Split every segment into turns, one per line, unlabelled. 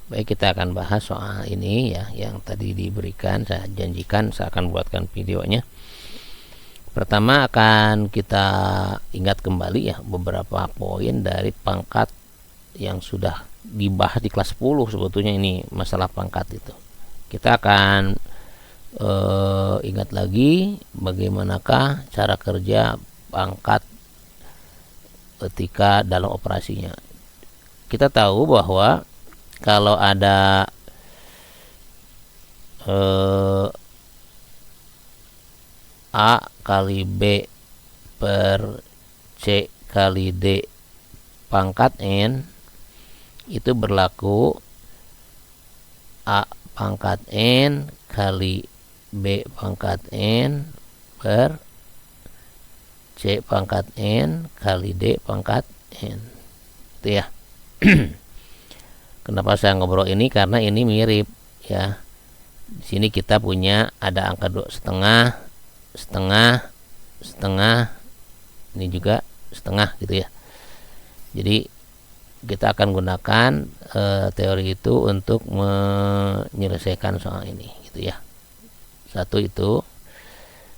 Baik, kita akan bahas soal ini ya, yang tadi diberikan. Saya janjikan saya akan buatkan videonya. Pertama akan kita ingat kembali ya beberapa poin dari pangkat yang sudah dibahas di kelas 10. Sebetulnya ini masalah pangkat itu. Kita akan ingat lagi bagaimanakah cara kerja pangkat ketika dalam operasinya. Kita tahu bahwa kalau ada A kali B per C kali D pangkat N, itu berlaku A pangkat N kali B pangkat N per C pangkat N kali D pangkat N. Itu ya. Kenapa saya ngobrol ini? Karena ini mirip ya. Di sini kita punya ada angka 2,5, setengah, ini juga setengah gitu ya. Jadi kita akan gunakan teori itu untuk menyelesaikan soal ini gitu ya. Satu itu.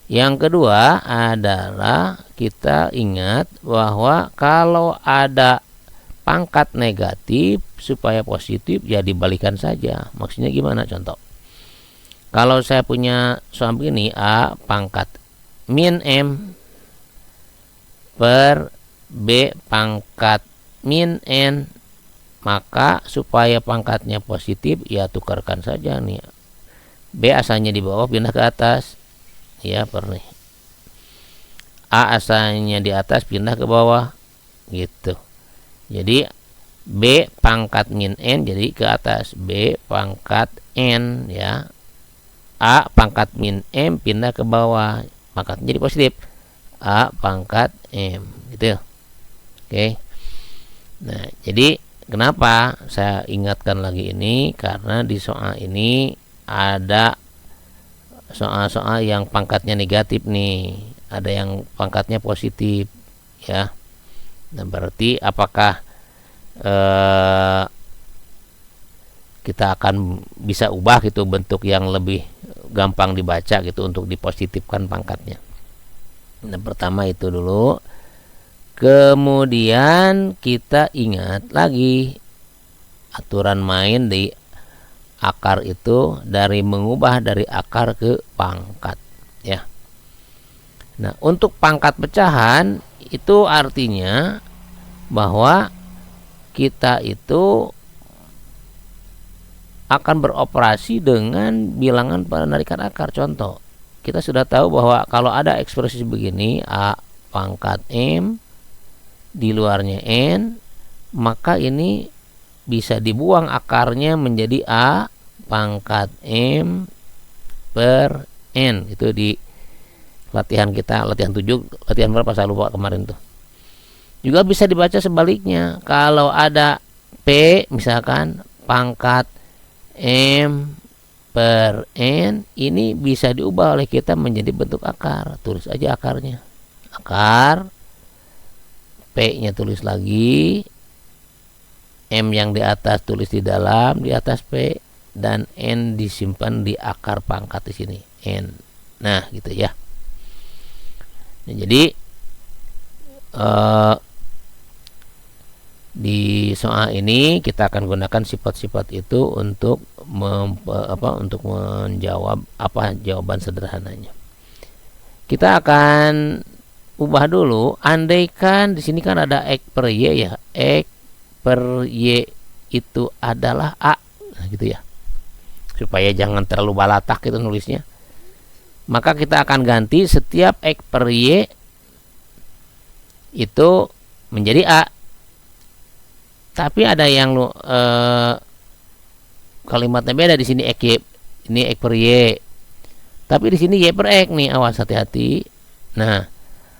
Yang kedua adalah kita ingat bahwa kalau ada pangkat negatif supaya positif ya dibalikan saja. Maksudnya gimana? Contoh, kalau saya punya soal begini, A pangkat min M per B pangkat min N, maka supaya pangkatnya positif ya tukarkan saja nih, B asalnya di bawah pindah ke atas ya, per nih A asalnya di atas pindah ke bawah gitu. Jadi B pangkat min N jadi ke atas, B pangkat N ya, A pangkat min M pindah ke bawah, maka jadi positif, A pangkat M gitu. Oke. Nah, jadi kenapa saya ingatkan lagi ini? Karena di soal ini ada soal-soal yang pangkatnya negatif nih, ada yang pangkatnya positif ya. Nah, berarti apakah kita akan bisa ubah gitu bentuk yang lebih gampang dibaca gitu untuk dipositifkan pangkatnya. Nah, pertama itu dulu. Kemudian kita ingat lagi aturan main di akar itu dari mengubah dari akar ke pangkat ya. Nah, untuk pangkat pecahan itu artinya bahwa kita itu akan beroperasi dengan bilangan penarikan akar. Contoh, kita sudah tahu bahwa kalau ada ekspresi begini, A pangkat M di luarnya N, maka ini bisa dibuang akarnya menjadi A pangkat M per N. Itu di latihan kita, latihan 7, latihan berapa saya lupa kemarin tuh. Juga bisa dibaca sebaliknya. Kalau ada P misalkan pangkat M per N, ini bisa diubah oleh kita menjadi bentuk akar. Tulis aja akarnya. Akar, P-nya tulis lagi, M yang di atas tulis di dalam, di atas P, dan N disimpan di akar pangkat di sini. N. Nah, gitu ya. Nah, jadi di soal ini kita akan gunakan sifat-sifat itu untuk menjawab jawaban sederhananya. Kita akan ubah dulu. Andaikan di sini kan ada X per Y ya, X per Y itu adalah A, nah, gitu ya. Supaya jangan terlalu balatak itu nulisnya. Maka kita akan ganti setiap X per Y itu menjadi A. Tapi ada yang kalimatnya beda di sini, X Y, ini X per Y. Tapi di sini Y per X nih, awas hati-hati. Nah,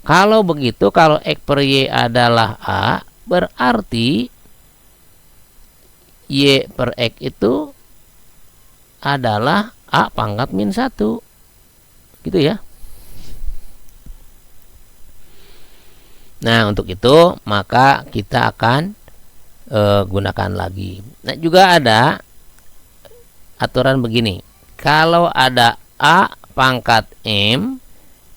kalau begitu, kalau X per Y adalah A, berarti Y per X itu adalah A pangkat min 1. Gitu ya. Nah, untuk itu maka kita akan gunakan lagi. Nah, juga ada aturan begini. Kalau ada A pangkat M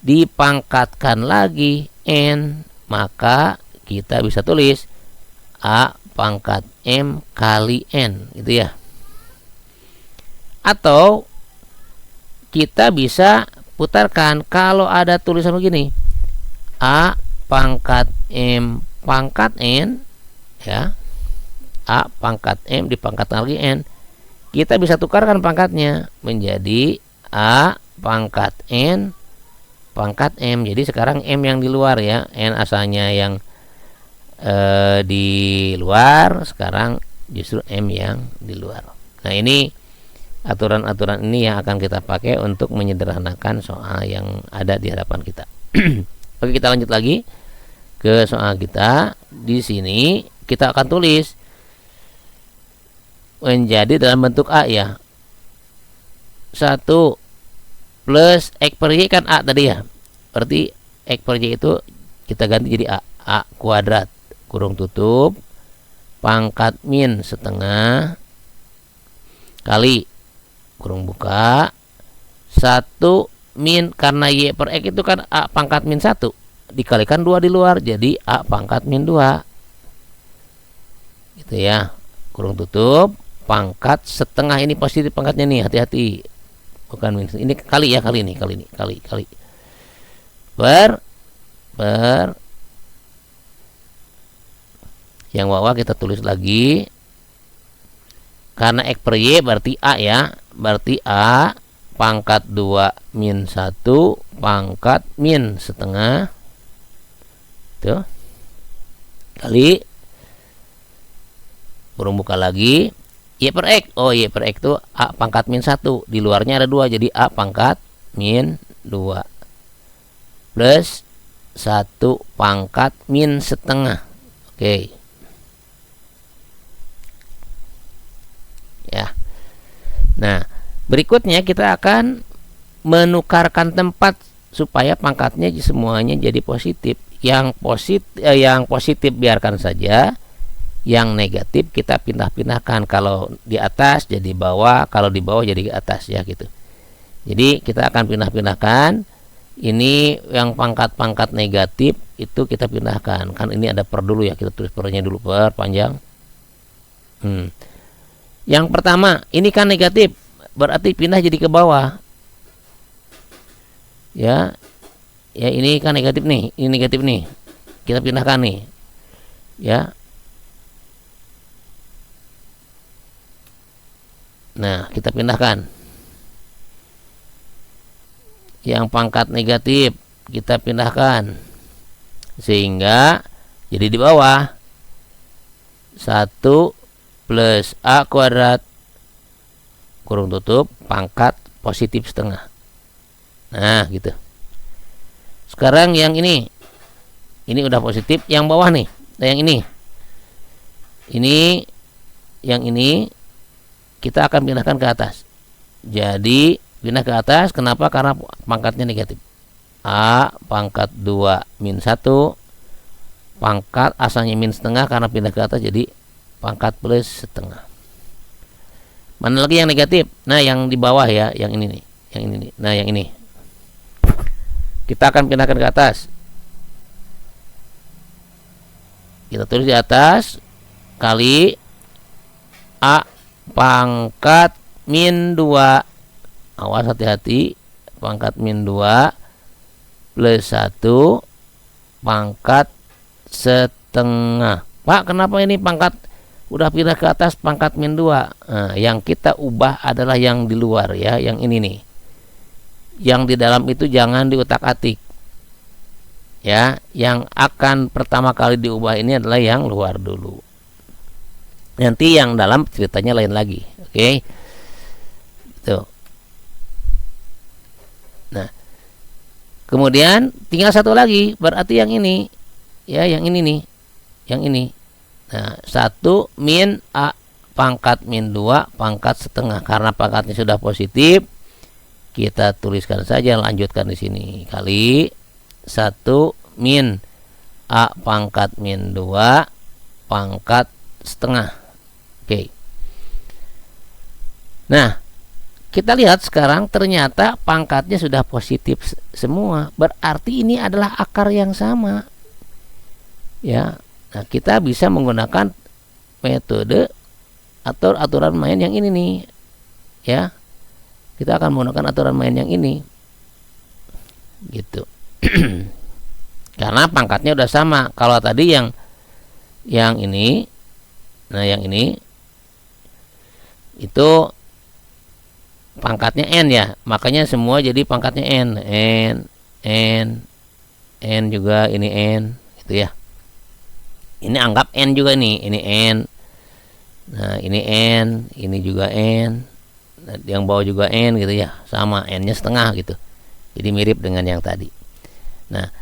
dipangkatkan lagi N, maka kita bisa tulis A pangkat M kali N, gitu ya. Atau kita bisa putarkan kalau ada tulisan begini, A pangkat M pangkat N, ya. A pangkat M dipangkatkan lagi N. Kita bisa tukarkan pangkatnya menjadi A pangkat N pangkat M. Jadi sekarang M yang di luar, ya, N asalnya yang di luar, sekarang justru M yang di luar. Nah, ini aturan-aturan ini yang akan kita pakai untuk menyederhanakan soal yang ada di hadapan kita. Oke, kita lanjut lagi ke soal kita. Di sini kita akan tulis menjadi dalam bentuk A, ya. 1 plus X per Y kan A tadi, ya. Berarti X per Y itu kita ganti jadi A kuadrat kurung tutup pangkat min setengah kali kurung buka 1 min, karena Y per X itu kan A pangkat min 1 dikalikan 2 di luar, jadi A pangkat min 2, gitu ya, kurung tutup pangkat setengah. Ini positif pangkatnya nih, hati-hati, bukan min. Ini kali, ya, kali per yang bawah kita tulis lagi, karena X per Y berarti A, ya, berarti A pangkat 2 min 1 pangkat min setengah tuh kali kurung buka lagi Y per X. Oh, Y per X itu A pangkat min 1, di luarnya ada 2, jadi A pangkat min 2 plus 1 pangkat min setengah. Oke. Ya. Nah, berikutnya kita akan menukarkan tempat supaya pangkatnya semuanya jadi positif. Yang positif biarkan saja, yang negatif kita pindah-pindahkan. Kalau di atas jadi bawah, kalau di bawah jadi atas, ya, gitu. Jadi kita akan pindah-pindahkan. Ini yang pangkat-pangkat negatif itu kita pindahkan. Kan ini ada per dulu, ya, kita tulis pernya dulu, per panjang. Yang pertama ini kan negatif, berarti pindah jadi ke bawah, ya. Ya, ini kan negatif nih, ini negatif nih, kita pindahkan nih, ya. Nah, kita pindahkan. Yang pangkat negatif kita pindahkan sehingga jadi di bawah 1 plus A kuadrat kurung tutup pangkat positif setengah. Nah, gitu. Sekarang yang ini udah positif, yang bawah nih. Nah, yang yang ini kita akan pindahkan ke atas. Jadi pindah ke atas, kenapa? Karena pangkatnya negatif. A pangkat 2 min 1 pangkat asalnya min setengah, karena pindah ke atas jadi pangkat plus setengah. Mana lagi yang negatif? Nah, yang di bawah, ya, yang ini nih, yang ini nih. Nah, yang ini kita akan pindahkan ke atas. Kita tulis di atas kali A pangkat min 2. Awas, hati-hati, pangkat min 2 plus 1 pangkat setengah. Pak, kenapa ini pangkat udah pindah ke atas pangkat min 2? Nah, yang kita ubah adalah yang di luar, ya, yang ini nih. Yang di dalam itu jangan diutak-atik, ya. Yang akan pertama kali diubah ini adalah yang luar dulu. Nanti yang dalam ceritanya lain lagi. Oke. Tuh. Nah, kemudian tinggal satu lagi, berarti yang ini, ya, yang ini nih, yang ini. Nah, 1 min A pangkat min 2 pangkat setengah. Karena pangkatnya sudah positif, kita tuliskan saja, lanjutkan di sini, kali 1 min A pangkat min 2 pangkat setengah. Oke. Nah, kita lihat sekarang ternyata pangkatnya sudah positif semua. Berarti ini adalah akar yang sama. Ya. Nah, kita bisa menggunakan metode atau aturan main yang ini nih. Ya. Kita akan menggunakan aturan main yang ini. Gitu. Karena pangkatnya udah sama. Kalau tadi yang ini, nah yang ini itu pangkatnya n ya, makanya semua jadi pangkatnya n juga, ini n gitu ya. Ini anggap n juga nih, ini n. Nah, ini n, ini juga n. Nah, yang bawah juga n gitu ya, sama n-nya setengah gitu. Jadi mirip dengan yang tadi. Nah,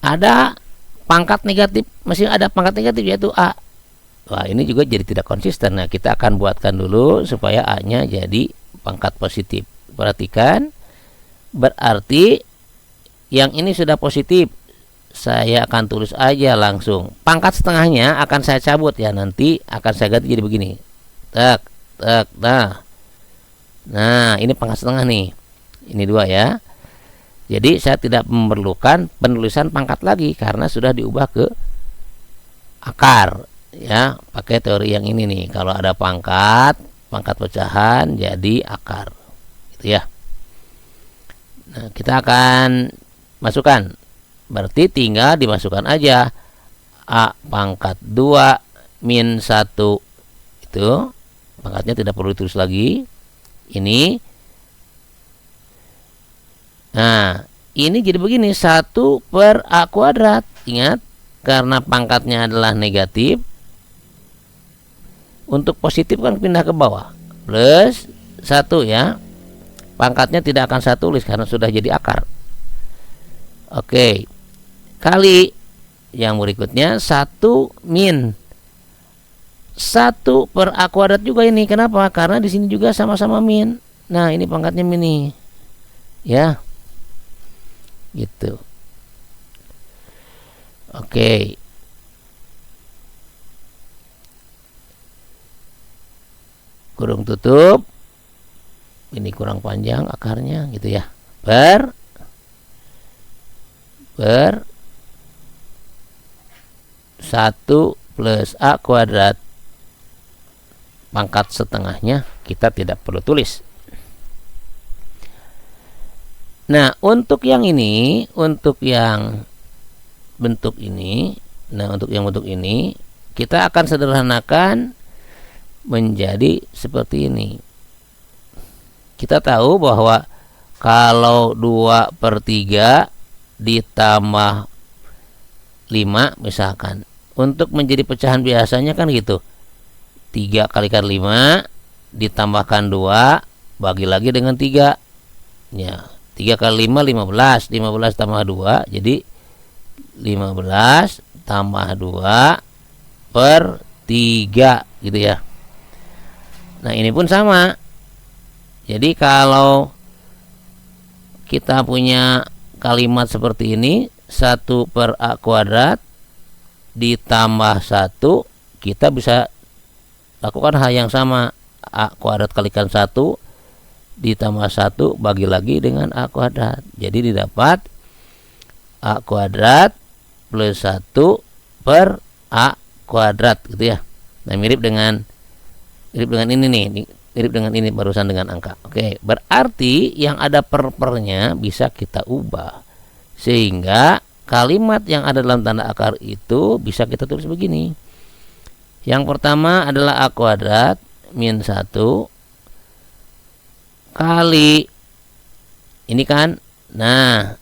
ada pangkat negatif, masih ada pangkat negatif yaitu a. Wah, ini juga jadi tidak konsisten. Nah, kita akan buatkan dulu supaya a-nya jadi pangkat positif. Perhatikan, berarti yang ini sudah positif. Saya akan tulis aja langsung. Pangkat setengahnya akan saya cabut ya, nanti akan saya ganti jadi begini. Tak, tak, nah, ini pangkat setengah nih. Ini 2 ya. Jadi saya tidak memerlukan penulisan pangkat lagi karena sudah diubah ke akar. Ya, pakai teori yang ini nih. Kalau ada pangkat pecahan jadi akar. Gitu ya. Nah, kita akan masukkan. Berarti tinggal dimasukkan aja a pangkat 2 min 1. Itu pangkatnya tidak perlu ditulis lagi. Ini. Nah, ini jadi begini, 1 per a kuadrat. Ingat, karena pangkatnya adalah negatif, untuk positif kan pindah ke bawah. Plus 1 ya. Pangkatnya tidak akan saya tulis karena sudah jadi akar. Oke. Kali yang berikutnya 1 min 1 per a kuadrat juga ini. Kenapa? Karena di sini juga sama-sama min. Nah, ini pangkatnya min nih. Ya. Gitu. Oke. Kurung tutup. Ini kurang panjang akarnya gitu ya. Per 1 plus a kuadrat pangkat setengahnya kita tidak perlu tulis. Nah, untuk yang ini, untuk yang bentuk ini, kita akan sederhanakan menjadi seperti ini. Kita tahu bahwa kalau 2/3 ditambah 5 misalkan, untuk menjadi pecahan biasanya kan gitu, 3 kalikan 5 ditambahkan 2 bagi lagi dengan 3 ya, 3 kali 5 15, 15 tambah 2 jadi 15 tambah 2 per 3 gitu ya. Nah, ini pun sama. Jadi kalau kita punya kalimat seperti ini, 1 per a kuadrat ditambah 1, kita bisa lakukan hal yang sama. A kuadrat kalikan 1 ditambah 1 bagi lagi dengan a kuadrat. Jadi didapat a kuadrat plus 1 per a kuadrat gitu ya. Nah, mirip dengan ini nih, mirip dengan ini barusan dengan angka. Oke, berarti yang ada per-pernya bisa kita ubah sehingga kalimat yang ada dalam tanda akar itu bisa kita tulis begini. Yang pertama adalah a kuadrat min 1 kali ini kan. Nah,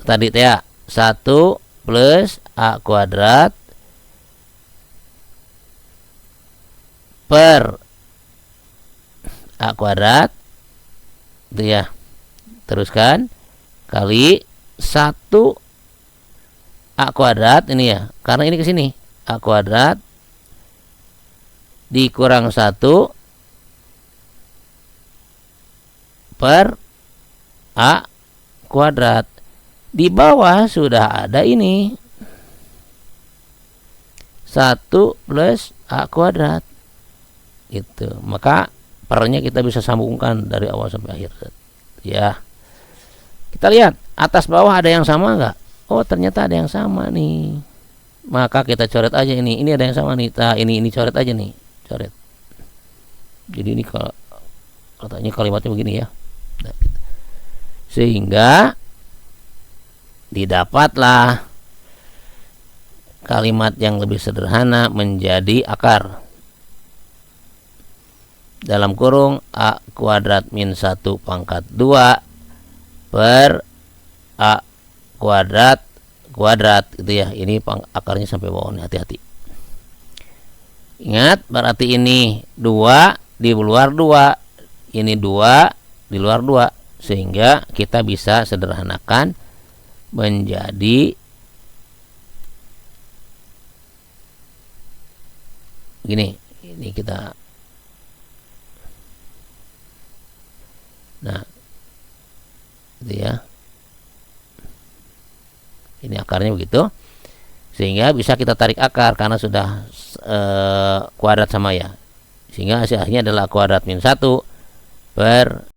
tadi ya 1 plus a kuadrat per a kuadrat itu ya. Teruskan kali 1 a kuadrat ini ya. Karena ini ke sini. A kuadrat dikurang 1 per a kuadrat. Di bawah sudah ada ini 1 plus a kuadrat. Gitu. Maka pernya kita bisa sambungkan dari awal sampai akhir ya. Kita lihat atas bawah ada yang sama nggak? Oh ternyata ada yang sama nih, maka kita coret aja ini ada yang sama nih. Nah, ini coret aja nih, coret. Jadi ini kalau katanya kalimatnya begini ya. Nah, gitu. Sehingga didapatlah kalimat yang lebih sederhana menjadi akar dalam kurung A kuadrat min 1 pangkat 2 per A kuadrat gitu ya. Ini akarnya sampai bawah nih, hati-hati. Ingat, berarti ini 2 di luar 2, ini 2 di luar 2, sehingga kita bisa sederhanakan menjadi gini. Ini kita, nah itu ya, ini akarnya begitu, sehingga bisa kita tarik akar karena sudah kuadrat sama ya, sehingga hasilnya adalah kuadrat min 1 per